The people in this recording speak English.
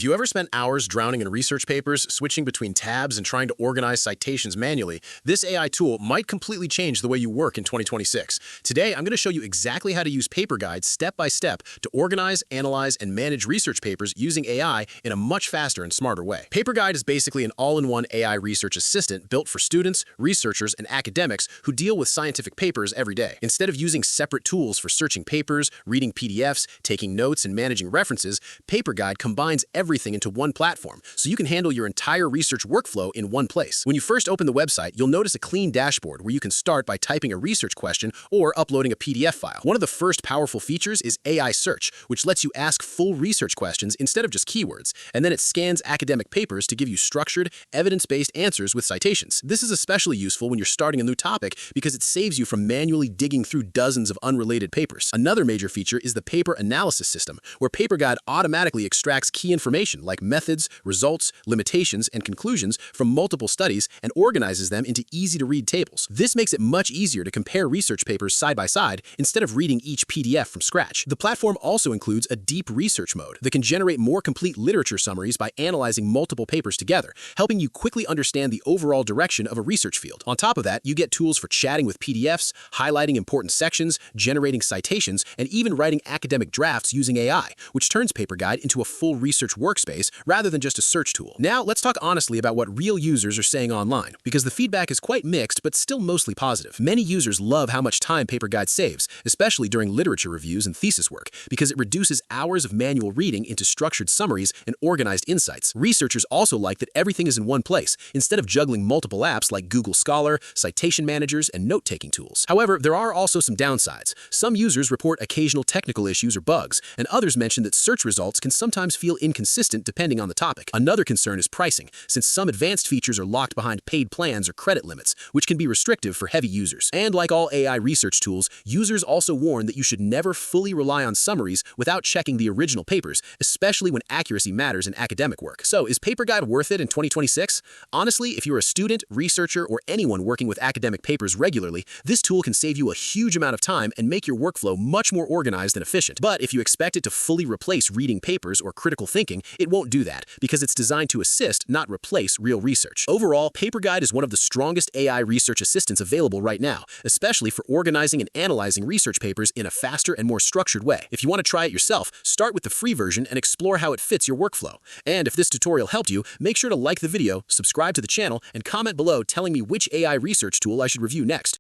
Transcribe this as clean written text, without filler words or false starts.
If you ever spent hours drowning in research papers, switching between tabs, and trying to organize citations manually, this AI tool might completely change the way you work in 2026. Today, I'm going to show you exactly how to use PaperGuide step by step to organize, analyze, and manage research papers using AI in a much faster and smarter way. PaperGuide is basically an all-in-one AI research assistant built for students, researchers, and academics who deal with scientific papers every day. Instead of using separate tools for searching papers, reading PDFs, taking notes, and managing references, PaperGuide combines everything into one platform, so you can handle your entire research workflow in one place. When you first open the website, you'll notice a clean dashboard where you can start by typing a research question or uploading a PDF file. One of the first powerful features is AI search, which lets you ask full research questions instead of just keywords, and then it scans academic papers to give you structured, evidence-based answers with citations. This is especially useful when you're starting a new topic because it saves you from manually digging through dozens of unrelated papers. Another major feature is the paper analysis system, where PaperGuide automatically extracts key information like methods, results, limitations, and conclusions from multiple studies and organizes them into easy-to-read tables. This makes it much easier to compare research papers side by side instead of reading each PDF from scratch. The platform also includes a deep research mode that can generate more complete literature summaries by analyzing multiple papers together, helping you quickly understand the overall direction of a research field. On top of that, you get tools for chatting with PDFs, highlighting important sections, generating citations, and even writing academic drafts using AI, which turns PaperGuide into a full research workspace rather than just a search tool. Now, let's talk honestly about what real users are saying online, because the feedback is quite mixed but still mostly positive. Many users love how much time PaperGuide saves, especially during literature reviews and thesis work, because it reduces hours of manual reading into structured summaries and organized insights. Researchers also like that everything is in one place, instead of juggling multiple apps like Google Scholar, citation managers, and note-taking tools. However, there are also some downsides. Some users report occasional technical issues or bugs, and others mention that search results can sometimes feel inconsistent depending on the topic. Another concern is pricing, since some advanced features are locked behind paid plans or credit limits, which can be restrictive for heavy users. And like all AI research tools, users also warn that you should never fully rely on summaries without checking the original papers, especially when accuracy matters in academic work. So, is PaperGuide worth it in 2026? Honestly, if you're a student, researcher, or anyone working with academic papers regularly, this tool can save you a huge amount of time and make your workflow much more organized and efficient. But if you expect it to fully replace reading papers or critical thinking, it won't do that, because it's designed to assist, not replace, real research. Overall, PaperGuide is one of the strongest AI research assistants available right now, especially for organizing and analyzing research papers in a faster and more structured way. If you want to try it yourself, start with the free version and explore how it fits your workflow. And if this tutorial helped you, make sure to like the video, subscribe to the channel, and comment below telling me which AI research tool I should review next.